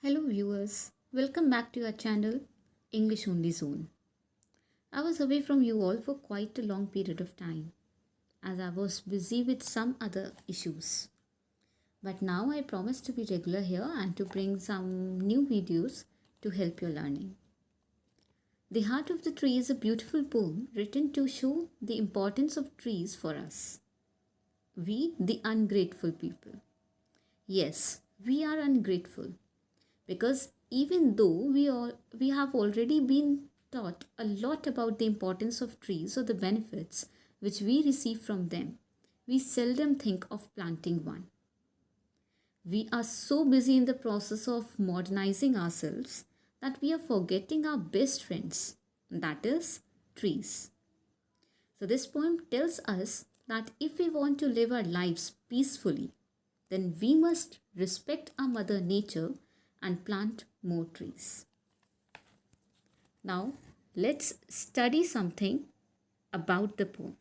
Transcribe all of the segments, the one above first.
Hello viewers, welcome back to our channel English Only Zone. I was away from you all for quite a long period of time as I was busy with some other issues. But now I promise to be regular here and to bring some new videos to help your learning. The Heart of the Tree is a beautiful poem written to show the importance of trees for us. We, the ungrateful people. Yes, we are ungrateful because even though we have already been taught a lot about the importance of trees or the benefits which we receive from them, we seldom think of planting one. We are so busy in the process of modernizing ourselves that we are forgetting our best friends, that is trees. So this poem tells us that if we want to live our lives peacefully, then we must respect our mother nature and plant more trees. Now, let's study something about the poem.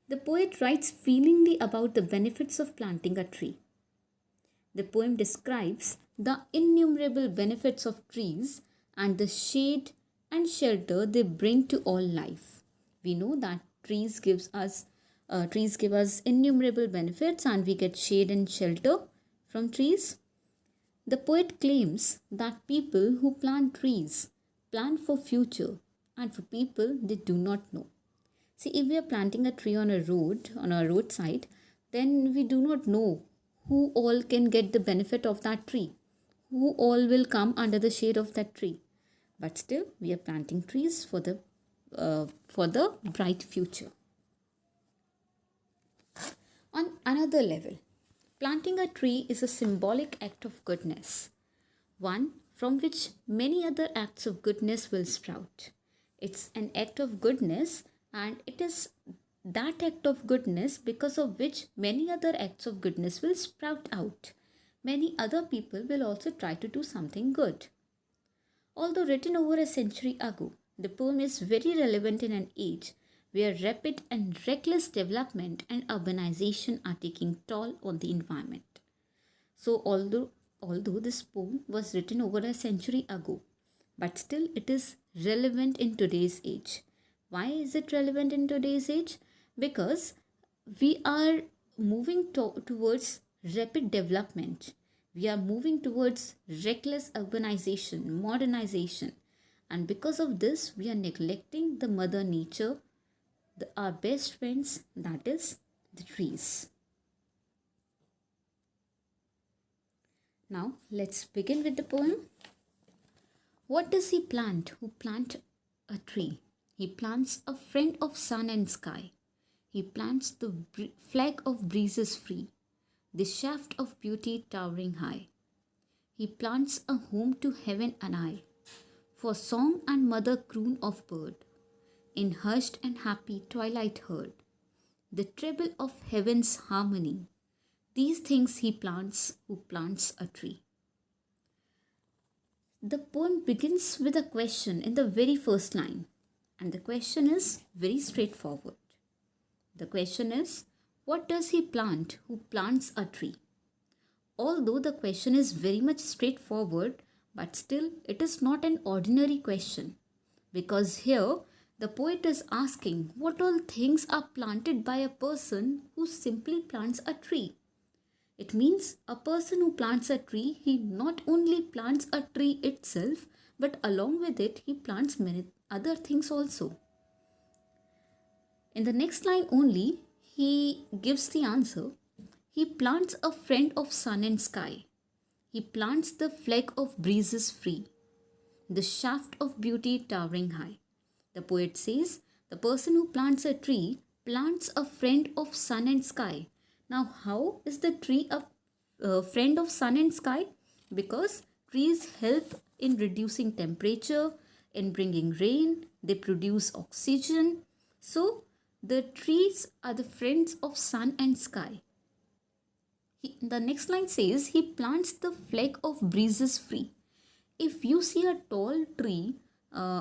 The poet writes feelingly about the benefits of planting a tree. The poem describes the innumerable benefits of trees and the shade and shelter they bring to all life. We know that trees give us innumerable benefits and we get shade and shelter from trees. The poet claims that people who plant trees plan for future and for people they do not know. See, if we are planting a tree on a roadside, then we do not know who all can get the benefit of that tree, who all will come under the shade of that tree. But still, we are planting trees for the bright future. On another level, planting a tree is a symbolic act of goodness, one from which many other acts of goodness will sprout. It's an act of goodness, and it is that act of goodness because of which many other acts of goodness will sprout out. Many other people will also try to do something good. Although written over a century ago, the poem is very relevant in an age where rapid and reckless development and urbanization are taking toll on the environment. So although this poem was written over a century ago, but still it is relevant in today's age. Why is it relevant in today's age? Because we are moving towards rapid development. We are moving towards reckless urbanization, modernization. And because of this, we are neglecting the mother nature, our best friends, that is the trees. Now, let's begin with the poem. What does he plant who plant a tree? He plants a friend of sun and sky. He plants the flag of breezes free, the shaft of beauty towering high. He plants a home to heaven and I, for song and mother croon of bird, in hushed and happy twilight heard, the treble of heaven's harmony. These things he plants who plants a tree. The poem begins with a question in the very first line, and the question is very straightforward. The question is, what does he plant who plants a tree? Although the question is very much straightforward, but still it is not an ordinary question, because here the poet is asking what all things are planted by a person who simply plants a tree. It means a person who plants a tree, he not only plants a tree itself, but along with it, he plants many other things also. In the next line only, he gives the answer. He plants a friend of sun and sky. He plants the flag of breezes free, the shaft of beauty towering high. The poet says, the person who plants a tree plants a friend of sun and sky. Now, how is the tree a friend of sun and sky? Because trees help in reducing temperature, in bringing rain, they produce oxygen. So, the trees are the friends of sun and sky. The next line says, he plants the flag of breezes free. If you see a tall tree,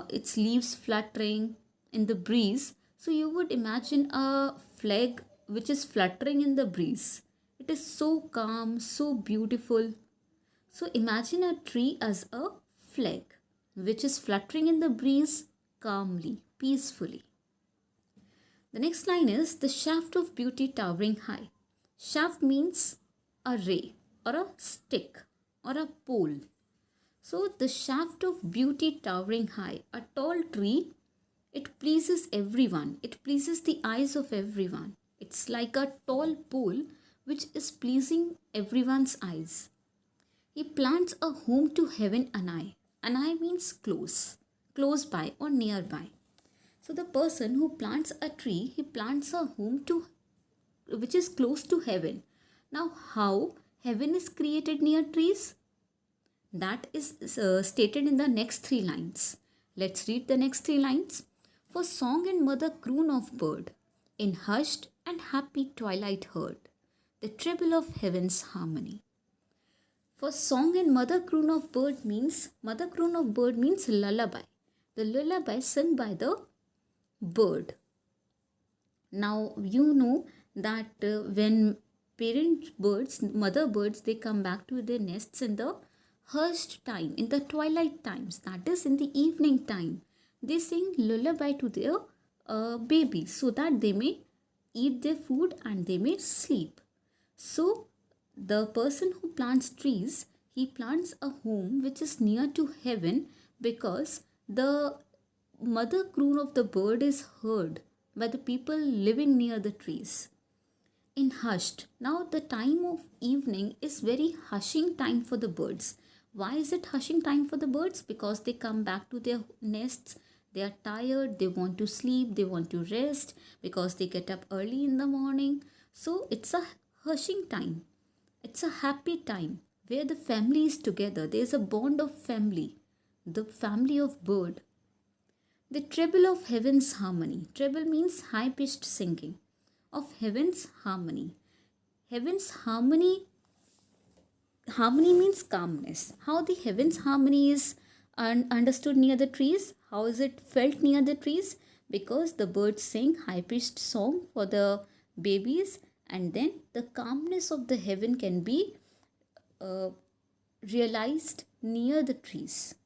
its leaves fluttering in the breeze, so you would imagine a flag which is fluttering in the breeze. It is so calm, so beautiful. So imagine a tree as a flag which is fluttering in the breeze calmly, peacefully. The next line is the shaft of beauty towering high. Shaft means a ray or a stick or a pole. So the shaft of beauty towering high, a tall tree, it pleases everyone. It pleases the eyes of everyone. It's like a tall pole which is pleasing everyone's eyes. He plants a home to heaven anigh. Anigh means close, close by or nearby. So the person who plants a tree, he plants a home to which is close to heaven. Now how heaven is created near trees? That is stated in the next three lines. Let's read the next three lines. For song and mother croon of bird, in hushed and happy twilight heard, the treble of heaven's harmony. For song and mother croon of bird means lullaby. The lullaby sung by the bird. Now you know that when mother birds, they come back to their nests in the hushed time, in the twilight times, that is in the evening time. They sing lullaby to their babies so that they may eat their food and they may sleep. So the person who plants trees, he plants a home which is near to heaven because the mother croon of the bird is heard by the people living near the trees. In hushed, now the time of evening is very hushing time for the birds. Why is it hushing time for the birds? Because they come back to their nests, they are tired, they want to sleep, they want to rest because they get up early in the morning. So it's a hushing time. It's a happy time where the family is together. There is a bond of family, the family of bird. The treble of heaven's harmony. Treble means high-pitched singing. Of heaven's harmony. Heaven's harmony means calmness. How the heaven's harmony is understood near the trees? How is it felt near the trees? Because the birds sing high-pitched song for the babies, and then the calmness of the heaven can be realized near the trees.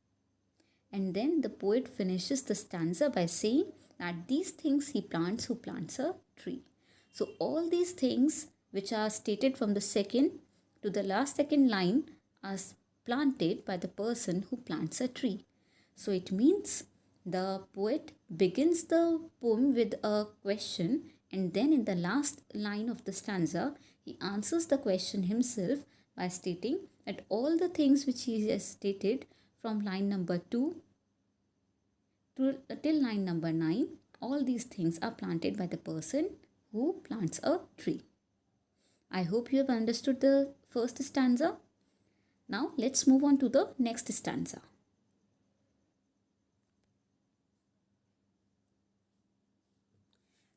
And then the poet finishes the stanza by saying that these things he plants who plants a tree. So all these things which are stated from the second to the last second line are planted by the person who plants a tree. So it means the poet begins the poem with a question, and then in the last line of the stanza he answers the question himself by stating that all the things which he has stated from line number 2 till line number 9, all these things are planted by the person who plants a tree. I hope you have understood the first stanza. Now let's move on to the next stanza.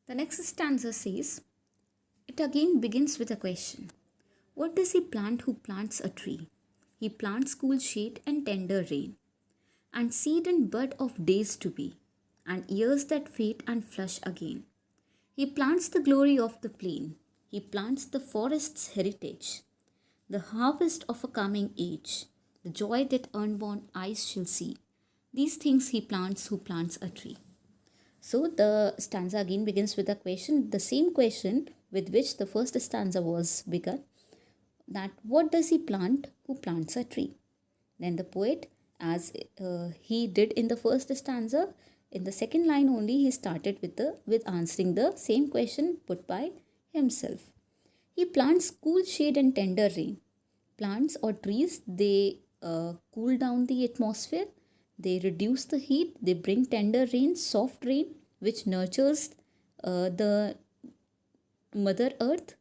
The next stanza says, it again begins with a question. What does he plant who plants a tree? He plants cool shade and tender rain, and seed and bud of days to be, and years that fade and flush again. He plants the glory of the plain. He plants the forest's heritage, the harvest of a coming age, the joy that unborn eyes shall see. These things he plants who plants a tree. So the stanza again begins with a question, the same question with which the first stanza was begun, that what does he plant who plants a tree? Then the poet, as he did in the first stanza, in the second line only he started with answering the same question put by himself. He plants cool shade and tender rain. Plants or trees, they cool down the atmosphere, they reduce the heat, they bring tender rain, soft rain, which nurtures the mother earth,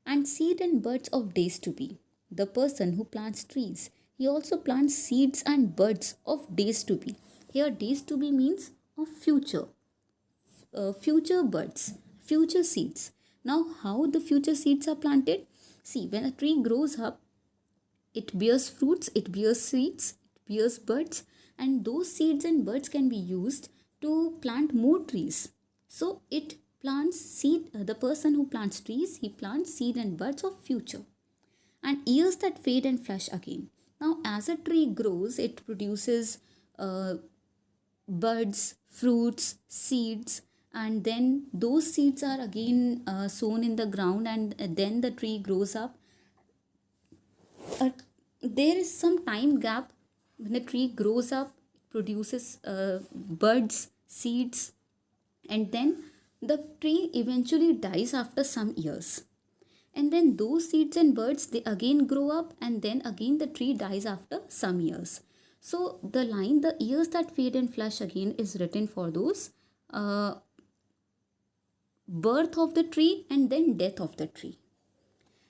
and seed and buds of days to be. The person who plants trees, he also plants seeds and buds of days to be. Here days to be means of future, future buds, future seeds. Now how the future seeds are planted? See, when a tree grows up, it bears fruits, it bears seeds, it bears buds, and those seeds and buds can be used to plant more trees. So it plants seed, the person who plants trees, he plants seed and buds of future. And years that fade and flush again. Now, as a tree grows, it produces uh, buds, fruits, seeds, and then those seeds are again sown in the ground, and then the tree grows up. uh, there is some time gap when the tree grows up, produces buds, seeds, and then the tree eventually dies after some years. And then those seeds and birds, they again grow up, and then again the tree dies after some years. So the line, the years that fade and flush again, is written for those uh, birth of the tree and then death of the tree.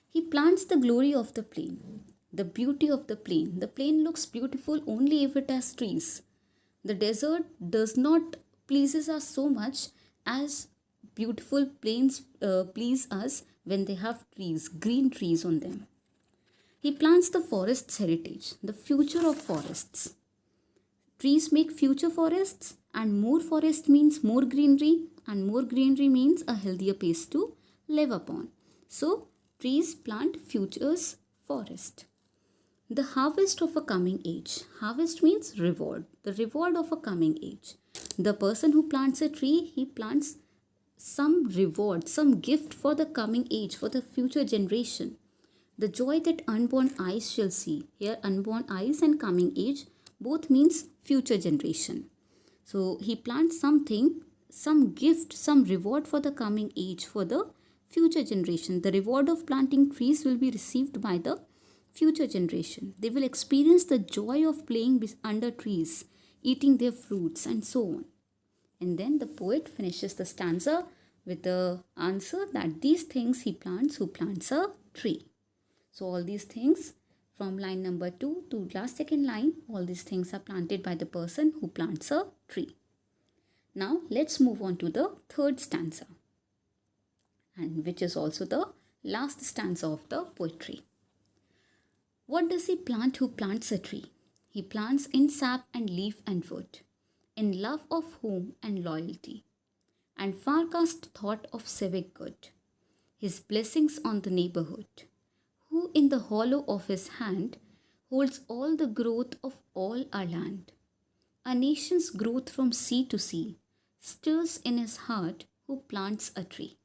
He plants the glory of the plain, the beauty of the plain. The plain looks beautiful only if it has trees. The desert does not pleases us so much as beautiful plains please us when they have trees, green trees on them. He plants the forest's heritage, the future of forests. Trees make future forests, and more forest means more greenery, and more greenery means a healthier place to live upon. So, trees plant future's forest. The harvest of a coming age. Harvest means reward, the reward of a coming age. The person who plants a tree, he plants some reward, some gift for the coming age, for the future generation. The joy that unborn eyes shall see. Here, unborn eyes and coming age both means future generation. So, he plants something, some gift, some reward for the coming age, for the future generation. The reward of planting trees will be received by the future generation. They will experience the joy of playing under trees, eating their fruits, and so on. And then the poet finishes the stanza with the answer that these things he plants who plants a tree. So all these things from line number 2 to last second line, all these things are planted by the person who plants a tree. Now let's move on to the third stanza, and which is also the last stanza of the poetry. What does he plant who plants a tree? He plants in sap and leaf and wood, in love of home and loyalty, and far-cast thought of civic good, his blessings on the neighborhood, who in the hollow of his hand holds all the growth of all our land. A nation's growth from sea to sea stirs in his heart who plants a tree.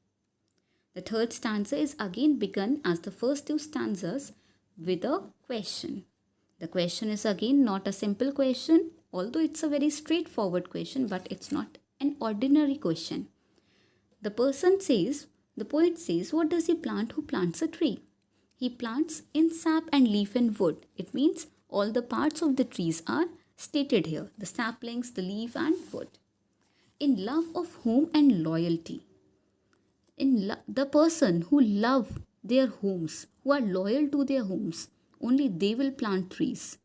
The third stanza is again begun as the first two stanzas with a question. The question is again not a simple question, although it's a very straightforward question, but it's not an ordinary question. The poet says, what does he plant who plants a tree? He plants in sap and leaf and wood. It means all the parts of the trees are stated here, the saplings, the leaf and wood. In love of home and loyalty. The person who love their homes, who are loyal to their homes, only they will plant trees.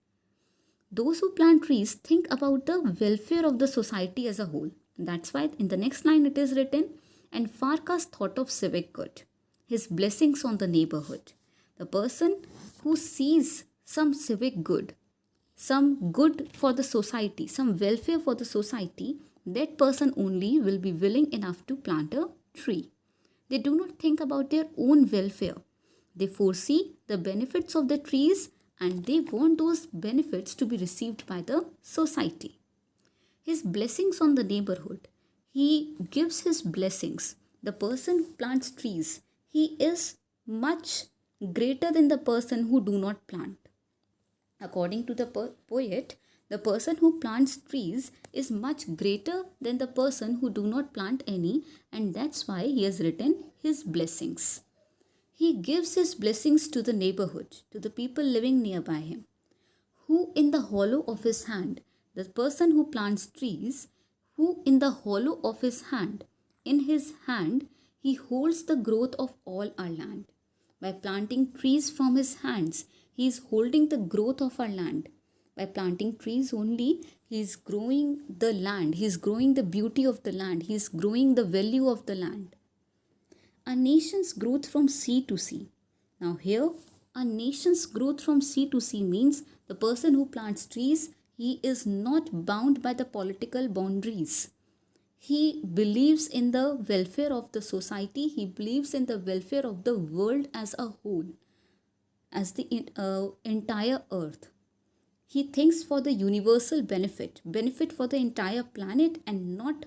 Those who plant trees think about the welfare of the society as a whole. That's why in the next line it is written, and far-cast thought of civic good, his blessings on the neighborhood. The person who sees some civic good, some good for the society, some welfare for the society, that person only will be willing enough to plant a tree. They do not think about their own welfare. They foresee the benefits of the trees and they want those benefits to be received by the society. His blessings on the neighborhood. He gives his blessings. The person who plants trees, he is much greater than the person who do not plant. According to the poet, the person who plants trees is much greater than the person who do not plant any, and that's why he has written his blessings. He gives his blessings to the neighborhood, to the people living nearby him. Who in the hollow of his hand, the person who plants trees, who in the hollow of his hand, in his hand, he holds the growth of all our land. By planting trees from his hands, he is holding the growth of our land. By planting trees only, he is growing the land, he is growing the beauty of the land, he is growing the value of the land. A nation's growth from sea to sea. Now here, a nation's growth from sea to sea means the person who plants trees, he is not bound by the political boundaries. He believes in the welfare of the society, he believes in the welfare of the world as a whole, as the entire earth. He thinks for the universal benefit for the entire planet and not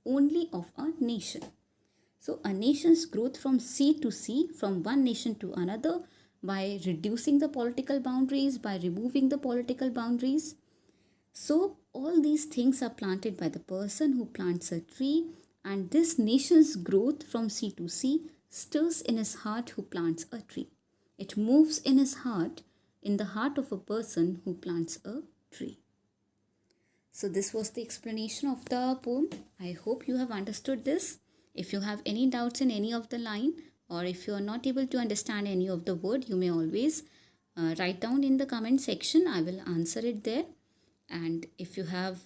only of a nation. So a nation's growth from sea to sea, from one nation to another, by reducing the political boundaries, by removing the political boundaries. So all these things are planted by the person who plants a tree, and this nation's growth from sea to sea stirs in his heart who plants a tree. It moves in his heart, in the heart of a person who plants a tree. So this was the explanation of the poem. I hope you have understood this. If you have any doubts in any of the line, or if you are not able to understand any of the word, you may always write down in the comment section. I will answer it there. And if you have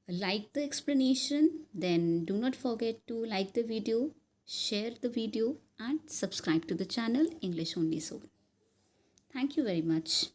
liked the explanation, then do not forget to like the video, share the video, and subscribe to the channel English Only Zone. Thank you very much.